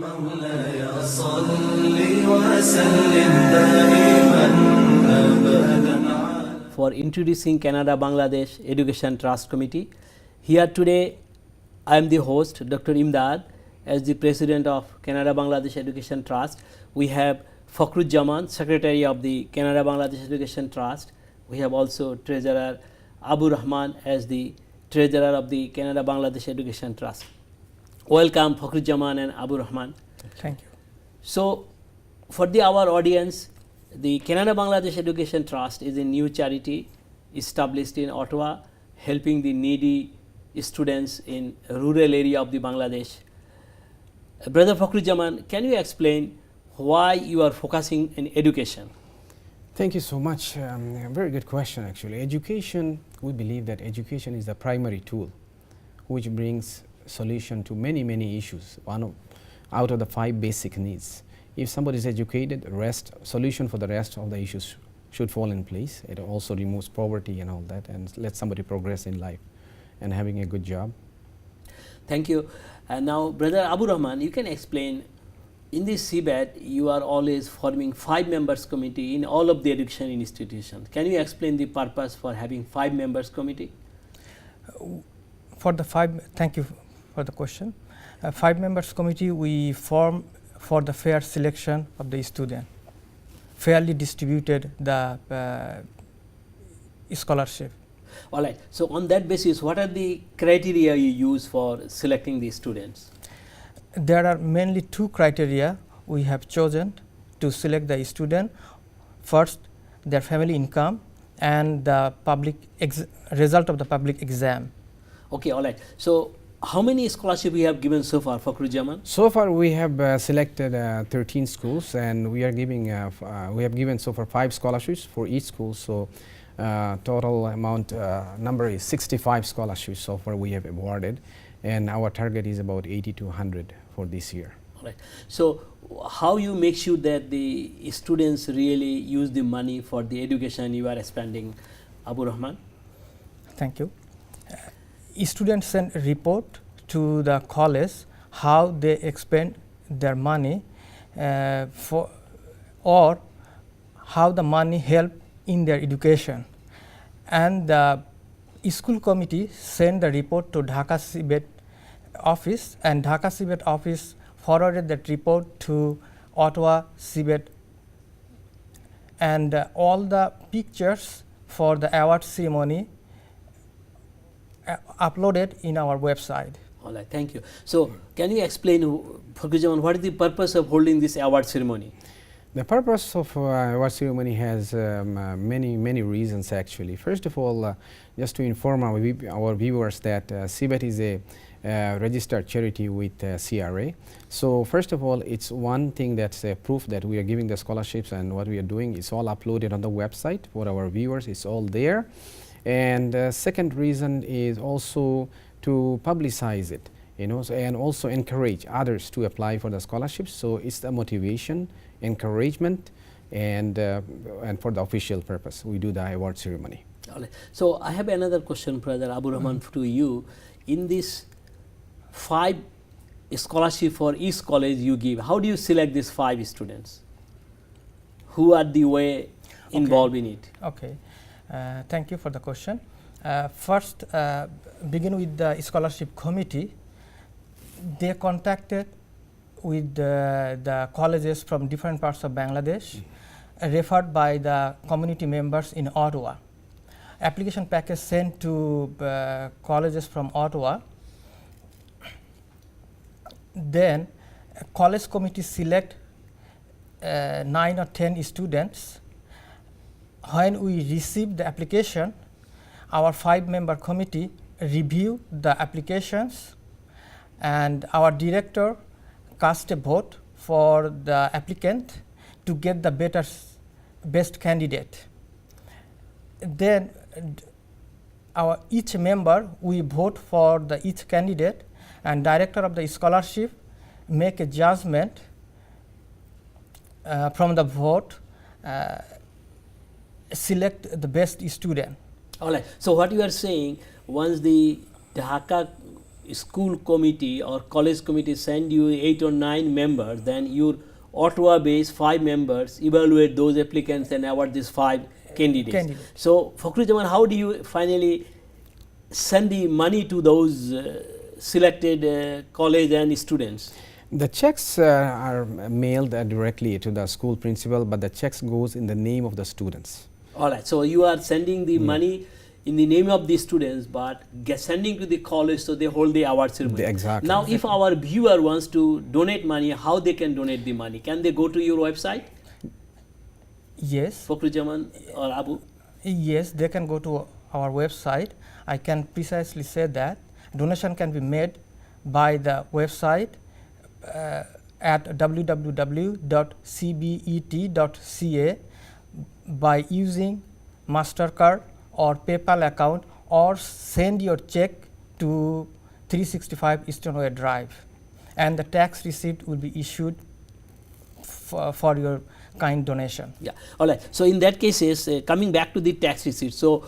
مولاي صل وسلم دائما أبدا. For introducing Canada Bangladesh Education Trust Committee. Here today I am the host Dr. Imdad as the President of Canada Bangladesh Education Trust. We have Fakhrujaman, Secretary of the Canada Bangladesh Education Trust. We have also Treasurer Abu Rahman as the Treasurer of the Canada Bangladesh Education Trust. Welcome Fakhrujaman and Abu Rahman. Thank you. So, for our audience, the Canada Bangladesh Education Trust is a new charity established in Ottawa, helping the needy students in rural area of the Bangladesh. Brother Fakhrujaman, can you explain why you are focusing in education? Thank you so much. A very good question actually. Education, we believe that education is the primary tool which brings solution to many issues, out of the 5 basic needs. If somebody is educated, solution for the rest of the issues should fall in place. It also removes poverty and all that and let somebody progress in life and having a good job. Thank you. And now Brother Abu Rahman, you can explain, in this CBET you are always forming 5 members committee in all of the education institutions. Can you explain the purpose for having 5 members committee? Thank you for the question. 5 members committee we form for the fair selection of the student, fairly distributed the scholarship. All right. So, on that basis, what are the criteria you use for selecting the students? There are mainly 2 criteria we have chosen to select the student. First, their family income and the result of the public exam. Okay, all right. So, how many scholarships we have given so far, Fakhrujaman? So far we have selected 13 schools and we are giving we have given so far 5 scholarships for each school. So total amount number is 65 scholarships so far we have awarded, and our target is about 80 to 100 for this year. All right. So how you make sure that the students really use the money for the education you are spending, Abu Rahman? Thank you. Students send report to the college how they expend their money or how the money help in their education, and the school committee send the report to Dhaka CBET office, and Dhaka CBET office forwarded that report to Ottawa CBET, and all the pictures for the award ceremony uploaded in our website. All right, thank you. So, can you explain, Fakhrujaman, what is the purpose of holding this award ceremony? The purpose of award ceremony has many reasons actually. First of all, just to inform our viewers that CBET is a registered charity with CRA. So first of all, it's one thing that's a proof that we are giving the scholarships, and what we are doing is all uploaded on the website for our viewers. It's all there. And second reason is also to publicize it, and also encourage others to apply for the scholarships. So it's the motivation, encouragement, and for the official purpose we do the award ceremony. All right. So I have another question, Brother Abu Rahman, to you. In this 5 scholarship for each college you give, how do you select these 5 students? Who are the way involved in it? Okay. Thank you for the question. First, begin with the scholarship committee. They contacted with the colleges from different parts of Bangladesh, referred by the community members in Ottawa. Application package sent to colleges from Ottawa. Then college committee select 9 or 10 students. When we receive the application, our 5-member committee review the applications, and our director cast a vote for the applicant to get the best candidate. Then each member we vote for each candidate, and director of the scholarship make a judgment from the vote, select the best student. All right. So what you are saying, once the Dhaka school committee or college committee send you 8 or 9 members, then your Ottawa based 5 members evaluate those applicants and award these 5 candidates. So Fakhrujaman, how do you finally send the money to those selected college and students? The checks are mailed directly to the school principal, but the checks goes in the name of the students. All right, so you are sending the money in the name of the students, but sending to the college, so they hold the award ceremony. Exactly. Now, if our viewer wants to donate money, how they can donate the money? Can they go to your website, Yes. Fakhrujaman or Abu? Yes, they can go to our website. I can precisely say that donation can be made by the website at www.cbet.ca by using MasterCard or PayPal account, or send your check to 365 Eastern Way Drive, and the tax receipt will be issued for your kind donation. Yeah, all right. So in that cases, coming back to the tax receipt, so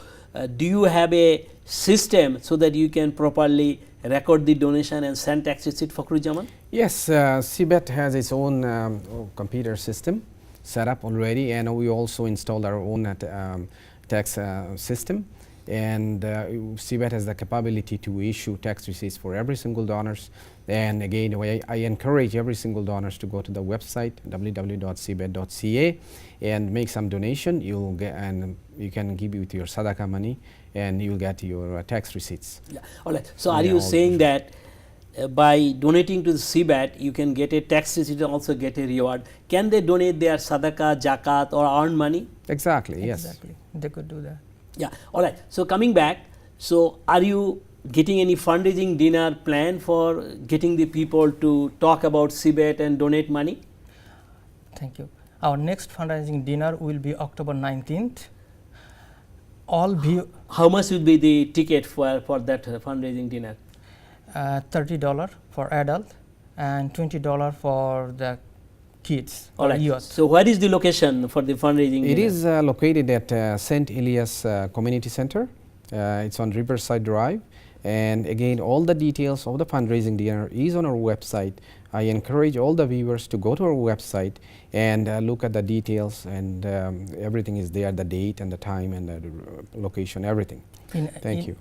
do you have a system so that you can properly record the donation and send tax receipt, Fakhrujaman? Yes, CBET has its own computer system set up already, and we also installed our own tax system, and CBET has the capability to issue tax receipts for every single donors. And again, I encourage every single donors to go to the website www.cbet.ca and make some donation. You'll get, and you can give with your sadaqah money, and you'll get your tax receipts. Yeah. All right. So are you saying that by donating to the CBET, you can get a tax receipt and also get a reward? Can they donate their sadaqah, zakat, or earn money? Exactly. Yes. Exactly, they could do that. Yeah. All right. So coming back, so are you getting any fundraising dinner plan for getting the people to talk about CBET and donate money? Thank you. Our next fundraising dinner will be October 19th. All view How much will be the ticket for that fundraising dinner? $30 for adult and $20 for the kids All or right. youth. So where is the location for the fundraising It dinner? is located at St. Elias Community Center. It's on Riverside Drive. And again, all the details of the fundraising dinner is on our website. I encourage all the viewers to go to our website and look at the details, and everything is there, the date and the time and the location, everything. Thank you.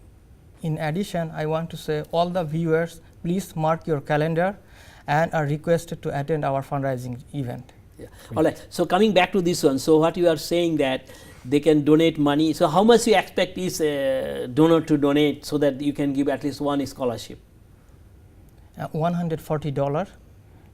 In addition, I want to say all the viewers, please mark your calendar and are requested to attend our fundraising event. Yeah. All right. So coming back to this one, so what you are saying that they can donate money. So how much you expect each donor to donate so that you can give at least one scholarship? $140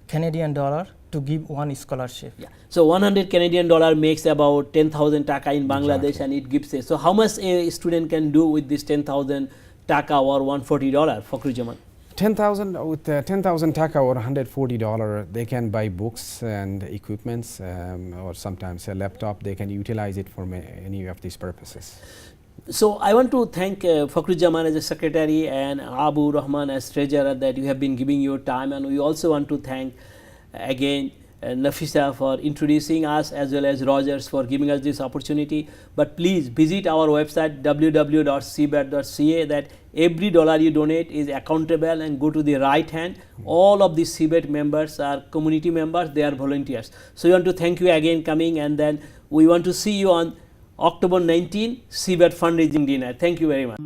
Canadian dollar to give one scholarship. Yeah. So 100 Canadian dollar makes about 10,000 taka in Bangladesh, Exactly. and it gives a. So how much a student can do with this 10,000 taka or $140, Fakhrujaman? 10,000 with 10,000 taka or $140, they can buy books and equipments, or sometimes a laptop. They can utilize it for any of these purposes. So I want to thank Fakhrujaman as a secretary and Abu Rahman as treasurer that you have been giving your time, and we also want to thank again Nafisa for introducing us, as well as Rogers for giving us this opportunity. But please visit our website www.cbet.ca, that every dollar you donate is accountable and go to the right hand. All of these CBET members are community members, they are volunteers. So we want to thank you again coming, and then we want to see you on October 19 CBET fundraising dinner. Thank you very much.